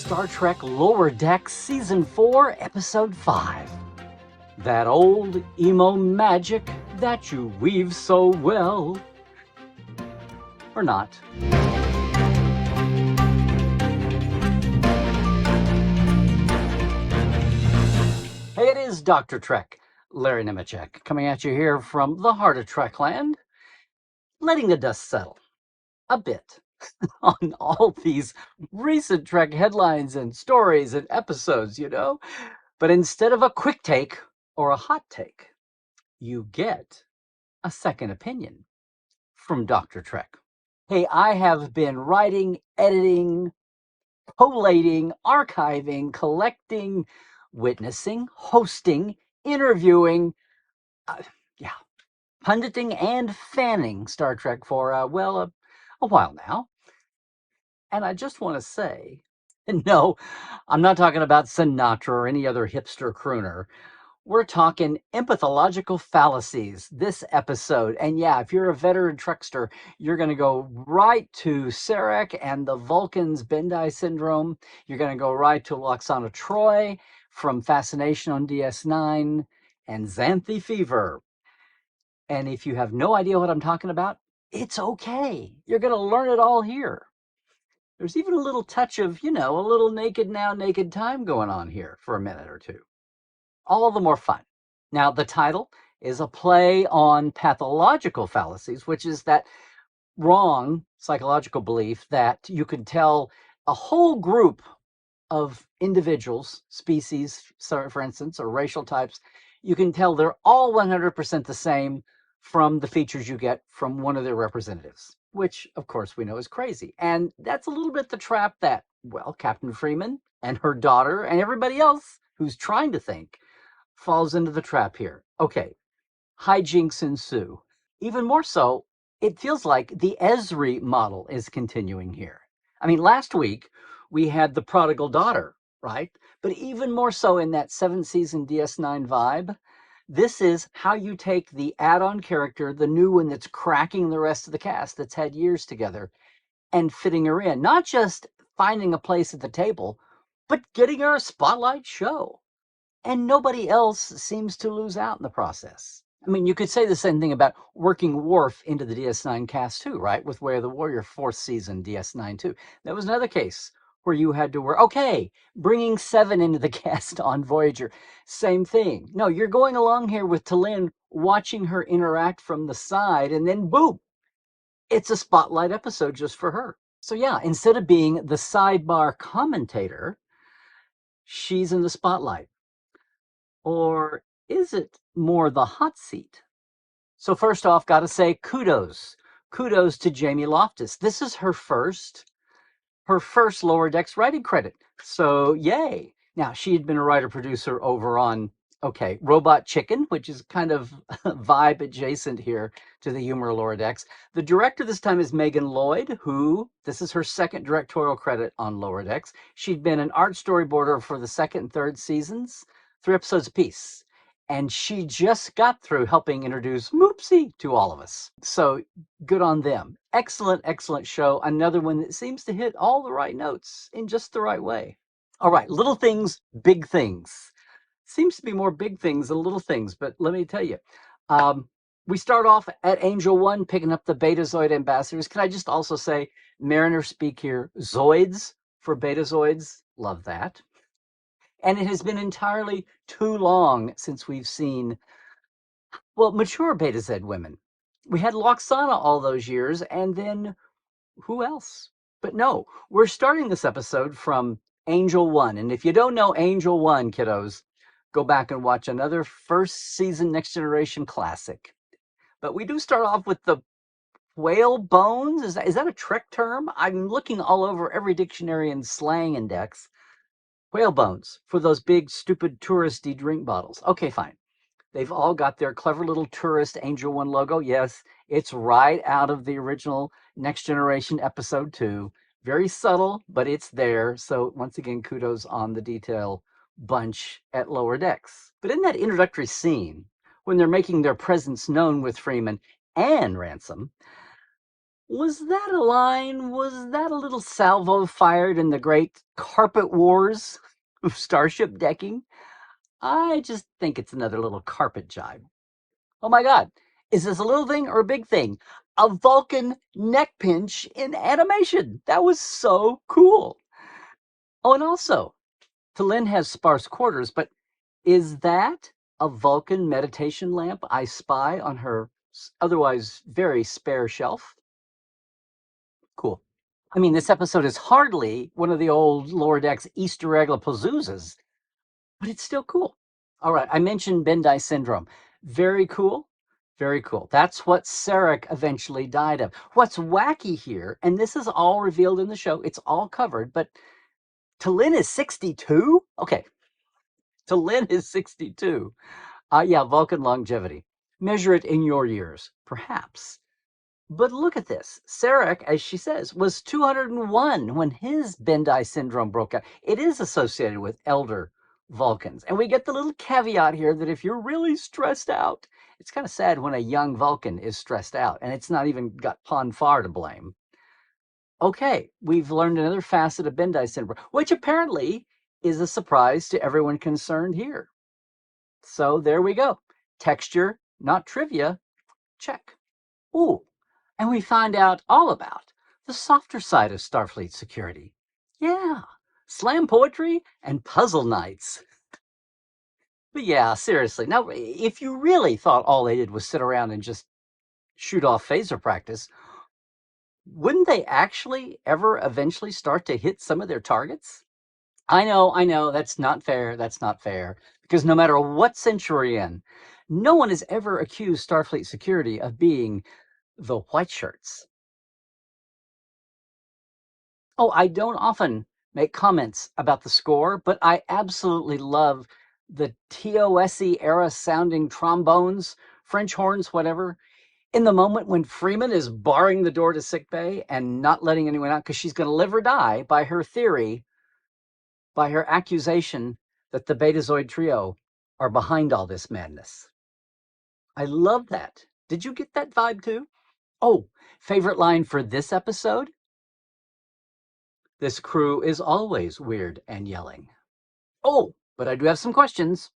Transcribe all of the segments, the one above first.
Star Trek Lower Decks Season 4, Episode 5. That old emo magic that you weave so well. Or not. Hey, it is Dr. Trek, Larry Nemecek, coming at you here from the heart of Trekland, letting the dust settle a bit on all these recent Trek headlines and stories and episodes, But instead of a quick take or a hot take, you get a second opinion from Dr. Trek. Hey, I have been writing, editing, collating, archiving, collecting, witnessing, hosting, interviewing, punditing and fanning Star Trek for, a while now. And I just want to say, no, I'm not talking about Sinatra or any other hipster crooner. We're talking empathological fallacies this episode. And yeah, if you're a veteran Trekster, you're going to go right to Sarek and the Vulcans' Bendai syndrome. You're going to go right to Loxana Troi from Fascination on DS9 and Xanthi Fever. And if you have no idea what I'm talking about, it's okay. You're going to learn it all here. There's even a little touch of, a little naked now, naked time going on here for a minute or two. All the more fun. Now, the title is a play on pathological fallacies, which is that wrong psychological belief that you could tell a whole group of individuals, species, for instance, or racial types, you can tell they're all 100% the same from the features you get from one of their representatives, which, of course, we know is crazy. And that's a little bit the trap that, Captain Freeman and her daughter and everybody else who's trying to think falls into the trap here. Okay, hijinks ensue. Even more so, it feels like the Esri model is continuing here. I mean, last week we had the prodigal daughter, right? But even more so in that 7th-season DS9 vibe, this is how you take the add-on character, the new one that's cracking the rest of the cast that's had years together, and fitting her in. Not just finding a place at the table, but getting her a spotlight show. And nobody else seems to lose out in the process. I mean, you could say the same thing about working Worf into the DS9 cast too, right? With Way of the Warrior 4th season, DS9 too. That was another case where you had to work, okay, bringing Seven into the cast on Voyager, same thing. No, you're going along here with T'Lyn, watching her interact from the side, and then boom, it's a spotlight episode just for her. So yeah, instead of being the sidebar commentator, she's in the spotlight. Or is it more the hot seat? So first off, got to say kudos. Kudos to Jamie Loftus. This is her first Lower Decks writing credit. So yay. Now, she had been a writer-producer over on, Robot Chicken, which is kind of vibe adjacent here to the humor of Lower Decks. The director this time is Megan Lloyd, this is her second directorial credit on Lower Decks. She'd been an art storyboarder for the 2nd and 3rd seasons, 3 episodes apiece. And she just got through helping introduce Moopsie to all of us. So good on them. Excellent, excellent show. Another one that seems to hit all the right notes in just the right way. All right, little things, big things. Seems to be more big things than little things, but let me tell you. We start off at Angel 1, picking up the Betazoid ambassadors. Can I just also say, Mariner speak here, Zoids for Betazoids. Love that. And it has been entirely too long since we've seen, mature Beta Z women. We had Loxana all those years, and then who else? But no, we're starting this episode from Angel 1. And if you don't know Angel 1, kiddos, go back and watch another 1st season Next Generation classic. But we do start off with the whale bones. Is that a Trek term? I'm looking all over every dictionary and slang index. Whale bones for those big, stupid, touristy drink bottles. Okay, fine. They've all got their clever little tourist Angel 1 logo. Yes, it's right out of the original Next Generation Episode 2. Very subtle, but it's there. So once again, kudos on the detail bunch at Lower Decks. But in that introductory scene, when they're making their presence known with Freeman and Ransom, Was that a line? Was that a little salvo fired in the great carpet wars of starship decking? I just think it's another little carpet jibe. Oh my God. Is this a little thing or a big thing? A Vulcan neck pinch in animation. That was so cool. Oh, and also, Tallinn has sparse quarters, but is that a Vulcan meditation lamp I spy on her otherwise very spare shelf? Cool. I mean, this episode is hardly one of the old Lower Decks Easter egg Pazoozas, but it's still cool. All right, I mentioned Bendai syndrome. Very cool. Very cool. That's what Sarek eventually died of. What's wacky here, and this is all revealed in the show, it's all covered, but Tallinn is 62? Okay, Tallinn is 62. Yeah, Vulcan longevity. Measure it in your years, perhaps. But look at this. Sarek, as she says, was 201 when his Bendai syndrome broke out. It is associated with elder Vulcans. And we get the little caveat here that if you're really stressed out, it's kind of sad when a young Vulcan is stressed out and it's not even got Pon farr to blame. Okay, we've learned another facet of Bendai syndrome, which apparently is a surprise to everyone concerned here. So there we go. Texture, not trivia, check. Ooh, and we find out all about the softer side of Starfleet security. Yeah, slam poetry and puzzle nights. But yeah, seriously, now if you really thought all they did was sit around and just shoot off phaser practice, wouldn't they actually ever eventually start to hit some of their targets? I know, that's not fair, that's not fair. Because no matter what century we're in, no one has ever accused Starfleet security of being the white shirts. Oh, I don't often make comments about the score, but I absolutely love the TOSE era sounding trombones, French horns, whatever. In the moment when Freeman is barring the door to sickbay and not letting anyone out because she's going to live or die by her theory, by her accusation that the Betazoid trio are behind all this madness. I love that. Did you get that vibe too? Oh, favorite line for this episode? This crew is always weird and yelling. Oh, but I do have some questions.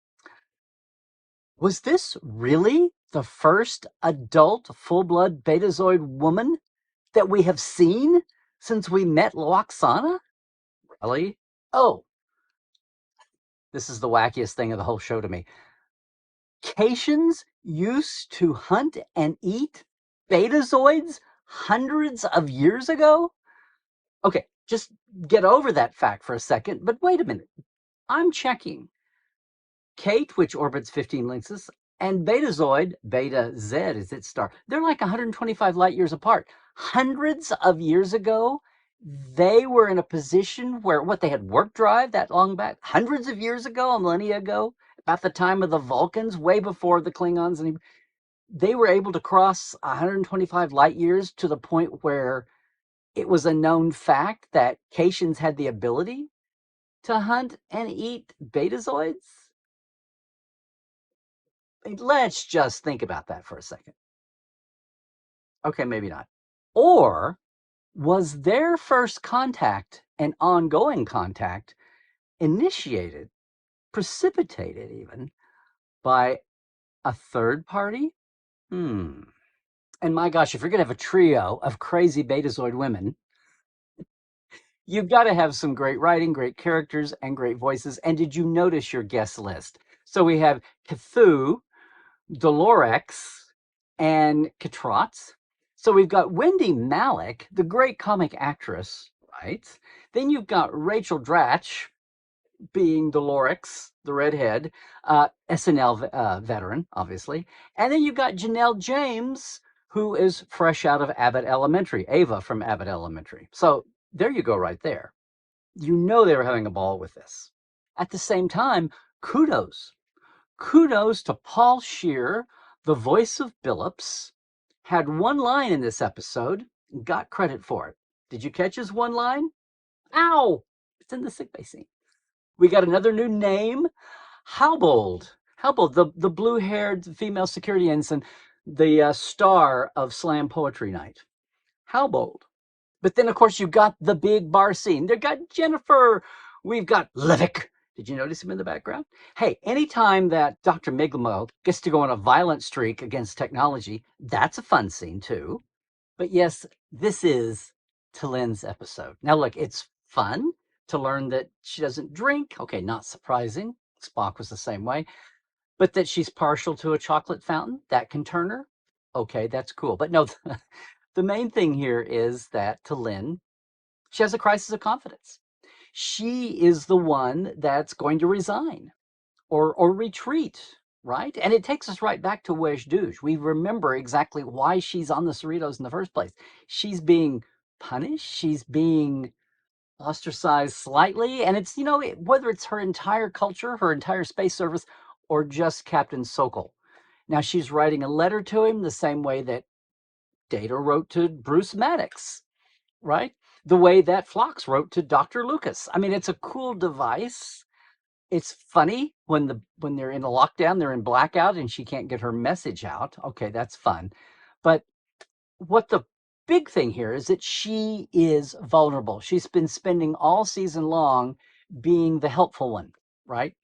Was this really the first adult full-blood Betazoid woman that we have seen since we met Loaxana? Really? Oh, this is the wackiest thing of the whole show to me. Caitians used to hunt and eat Betazoids hundreds of years ago? Okay, just get over that fact for a second, but wait a minute. I'm checking. Kate, which orbits 15 Lynxes, and Betazoid, Beta Z is its star. They're like 125 light years apart. Hundreds of years ago, they were in a position where what they had warp drive that long back, hundreds of years ago, a millennia ago, about the time of the Vulcans, way before the Klingons, and they were able to cross 125 light years to the point where it was a known fact that Caitians had the ability to hunt and eat Betazoids. Let's just think about that for a second. Okay, maybe not. Or was their first contact and ongoing contact initiated, precipitated even, by a third party? And my gosh, if you're going to have a trio of crazy Betazoid women, you've got to have some great writing, great characters, and great voices. And did you notice your guest list? So we have Cthulhu, Dolorex, and Katratz. So we've got Wendy Malick, the great comic actress, right? Then you've got Rachel Dratch being Dolorex, the redhead, SNL veteran, obviously. And then you've got Janelle James, who is fresh out of Abbott Elementary, Ava from Abbott Elementary. So there you go right there. You know they were having a ball with this. At the same time, kudos to Paul Scheer, the voice of Billups, had one line in this episode, and got credit for it. Did you catch his one line? Ow! It's in the sickbay scene. We got another new name, Howbold. Howbold, the blue-haired female security ensign, the star of Slam Poetry Night. How bold. But then, of course, you got the big bar scene. They've got Jennifer. We've got Levick. Did you notice him in the background? Hey, anytime that Dr. Miglimo gets to go on a violent streak against technology, that's a fun scene too. But yes, this is Tylen's episode. Now, look, it's fun to learn that she doesn't drink. Okay, not surprising. Spock was the same way. But that she's partial to a chocolate fountain, that can turn her. Okay, that's cool. But no, the main thing here is that Tylen, she has a crisis of confidence. She is the one that's going to resign or retreat, right? And it takes us right back to Wej Douche. We remember exactly why she's on the Cerritos in the first place. She's being punished. She's being ostracized slightly. And it's, whether it's her entire culture, her entire space service, or just Captain Sokol. Now she's writing a letter to him the same way that Data wrote to Bruce Maddox, right? The way that Phlox wrote to Dr. Lucas. I mean, it's a cool device. It's funny when they're in a lockdown, they're in blackout, and she can't get her message out. Okay, that's fun. But what the big thing here is that she is vulnerable. She's been spending all season long being the helpful one, right?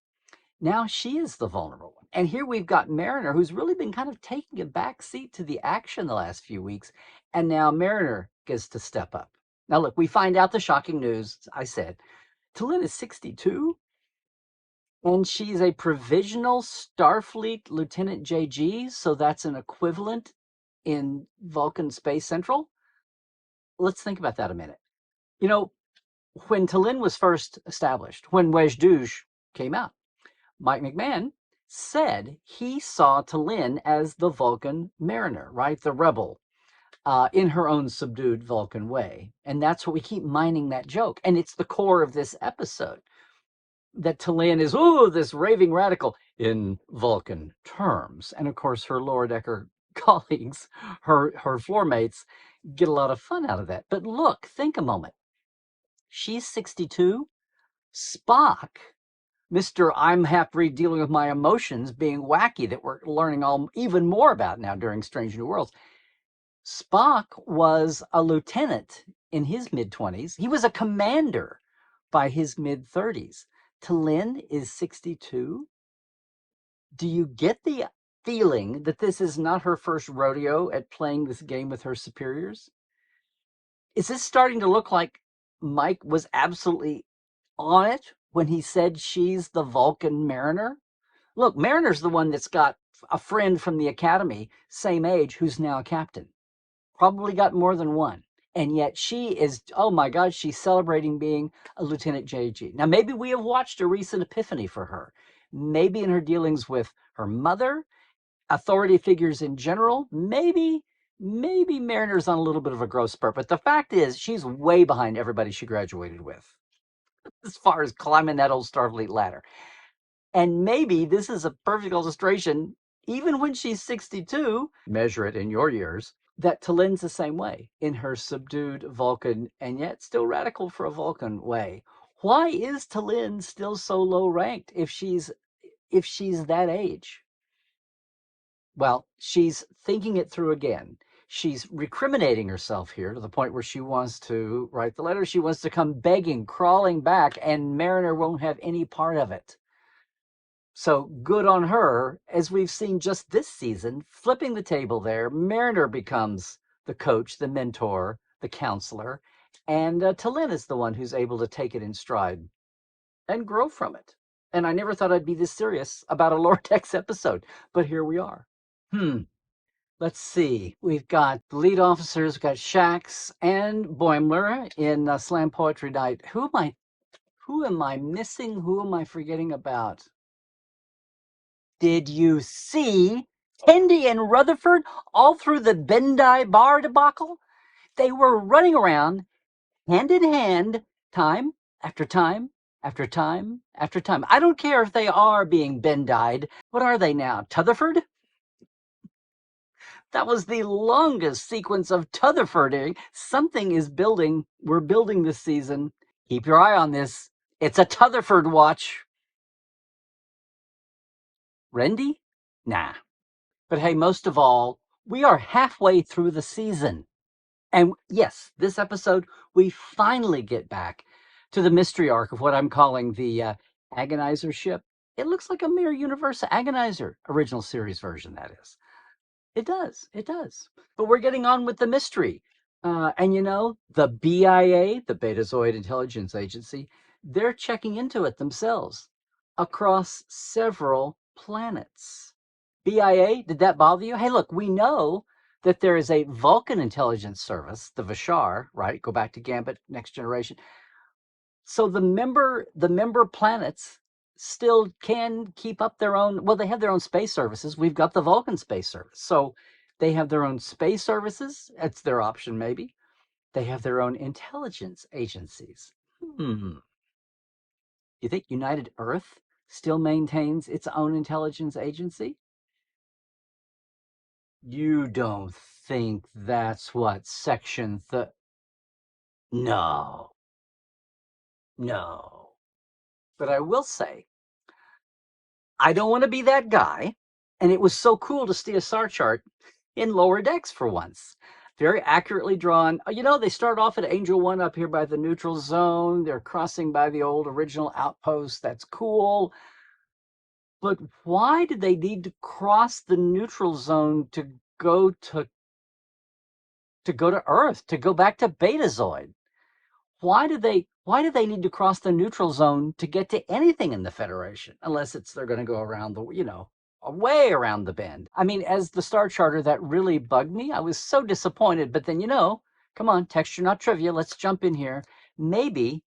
Now she is the vulnerable one. And here we've got Mariner, who's really been kind of taking a back seat to the action the last few weeks. And now Mariner gets to step up. Now, look, we find out the shocking news. I said, T'Lyn is 62, and she's a provisional Starfleet Lieutenant JG. So that's an equivalent in Vulcan Space Central. Let's think about that a minute. When T'Lyn was first established, when Wej Douche came out, Mike McMahon said he saw T'Lyn as the Vulcan Mariner, right? The rebel, in her own subdued Vulcan way. And that's what we keep mining that joke. And it's the core of this episode, that T'Lyn is, this raving radical in Vulcan terms. And of course, her lower decker colleagues, her floor mates, get a lot of fun out of that. But look, think a moment. She's 62. Spock, Mr. I'm happy dealing with my emotions, being wacky, that we're learning even more about now during Strange New Worlds. Spock was a lieutenant in his mid-20s. He was a commander by his mid-30s. T'Lyn is 62. Do you get the feeling that this is not her first rodeo at playing this game with her superiors? Is this starting to look like Mike was absolutely on it when he said she's the Vulcan Mariner? Look, Mariner's the one that's got a friend from the academy, same age, who's now a captain. Probably got more than one. And yet she is, oh my God, she's celebrating being a Lieutenant JG. Now, maybe we have watched a recent epiphany for her. Maybe in her dealings with her mother, authority figures in general. Maybe Mariner's on a little bit of a growth spurt. But the fact is, she's way behind everybody she graduated with as far as climbing that old Starfleet ladder. And maybe this is a perfect illustration, even when she's 62, measure it in your years, that T'Lyn's the same way, in her subdued Vulcan and yet still radical for a Vulcan way. Why is T'Lyn still so low ranked if she's that age? Well, she's thinking it through again. She's recriminating herself here to the point where she wants to write the letter. She wants to come begging, crawling back, and Mariner won't have any part of it. So good on her, as we've seen just this season, flipping the table there. Mariner becomes the coach, the mentor, the counselor, and T'Lyn is the one who's able to take it in stride and grow from it. And I never thought I'd be this serious about a Lower Decks episode, but here we are. Let's see. We've got the lead officers, we've got Shax and Boimler in Slam Poetry Night. Who am I missing? Who am I forgetting about? Did you see Tendi and Rutherford all through the Bendai bar debacle? They were running around hand in hand, time after time after time after time. I don't care if they are being Bendai'd. What are they now, Totherford? That was the longest sequence of Totherfording. Something is building. We're building this season. Keep your eye on this. It's a Totherford watch. Rendy? Nah. But hey, most of all, we are halfway through the season. And yes, this episode, we finally get back to the mystery arc of what I'm calling the Agonizer ship. It looks like a Mirror Universe Agonizer, original series version, that is. It does. It does. But we're getting on with the mystery. And you know, the BIA, the Betazoid Intelligence Agency, they're checking into it themselves across several planets. BIA, did that bother you? Hey, look, we know that there is a Vulcan intelligence service, the Vashar, right? Go back to Gambit, Next Generation. So the member planets still can keep up their own, well, they have their own space services. We've got the Vulcan space service. So they have their own space services. That's their option, maybe. They have their own intelligence agencies. You think United Earth still maintains its own intelligence agency? You don't think that's what section No, no. But I will say, I don't want to be that guy. And it was so cool to see a star chart in lower decks for once. Very accurately drawn. You know, they start off at Angel 1 up here by the neutral zone. They're crossing by the old original outpost. That's cool. But why did they need to cross the neutral zone to go to Earth, to go back to Betazoid? Why do they need to cross the neutral zone to get to anything in the Federation? Unless they're going to go around the, way around the bend. I mean, as the Star Charter, that really bugged me. I was so disappointed. But then, come on, texture, not trivia. Let's jump in here. Maybe,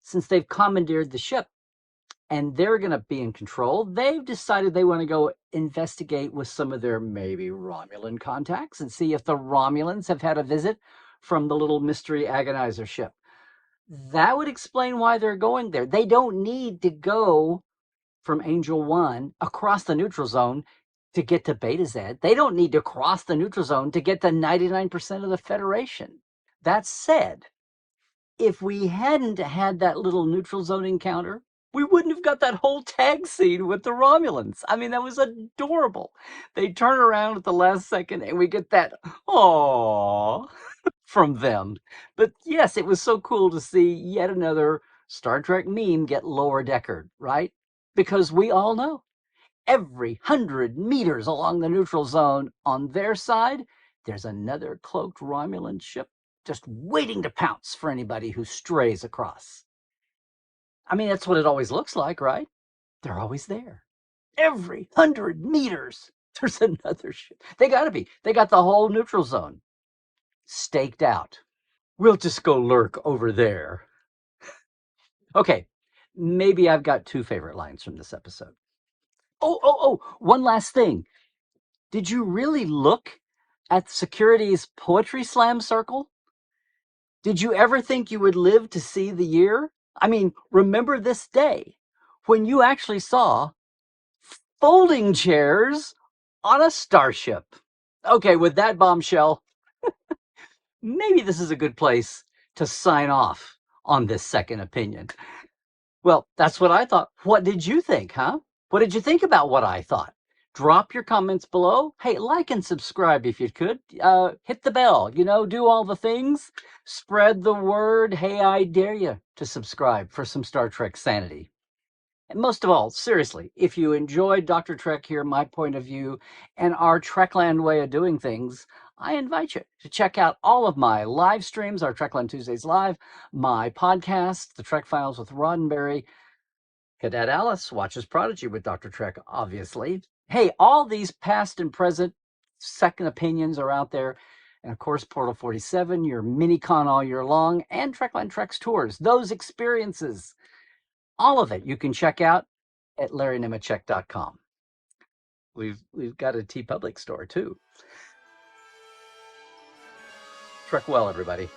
since they've commandeered the ship and they're going to be in control, they've decided they want to go investigate with some of their maybe Romulan contacts and see if the Romulans have had a visit from the little mystery agonizer ship. That would explain why they're going there. They don't need to go from Angel 1 across the neutral zone to get to Beta Z. They don't need to cross the neutral zone to get to 99% of the Federation. That said, if we hadn't had that little neutral zone encounter, we wouldn't have got that whole tag scene with the Romulans. I mean, that was adorable. They turn around at the last second and we get that, aww, from them. But yes, it was so cool to see yet another Star Trek meme get lower deckered, right? Because we all know every 100 meters along the neutral zone on their side, there's another cloaked Romulan ship just waiting to pounce for anybody who strays across. I mean, that's what it always looks like, right? They're always there. Every 100 meters, there's another ship. They got to be. They got the whole neutral zone staked out. We'll just go lurk over there. Okay, maybe I've got two favorite lines from this episode. Oh, one last thing. Did you really look at Security's Poetry Slam circle? Did you ever think you would live to see the year? I mean, remember this day when you actually saw folding chairs on a starship. Okay, with that bombshell, maybe this is a good place to sign off on this second opinion. Well, that's what I thought. What did you think, huh? What did you think about what I thought? Drop your comments below. Hey, like and subscribe if you could. Hit the bell, do all the things. Spread the word. Hey, I dare you to subscribe for some Star Trek sanity. And most of all, seriously, if you enjoyed Dr. Trek here, my point of view, and our Trekland way of doing things, I invite you to check out all of my live streams, our Trekland Tuesdays Live, my podcast, The Trek Files with Roddenberry, Cadet Alice watches Prodigy with Dr. Trek, obviously. Hey, all these past and present second opinions are out there. And of course, Portal 47, your mini-con all year long, and Trekland Treks tours. Those experiences, all of it you can check out at LarryNemecek.com. We've got a TeePublic store too. Trek well, everybody.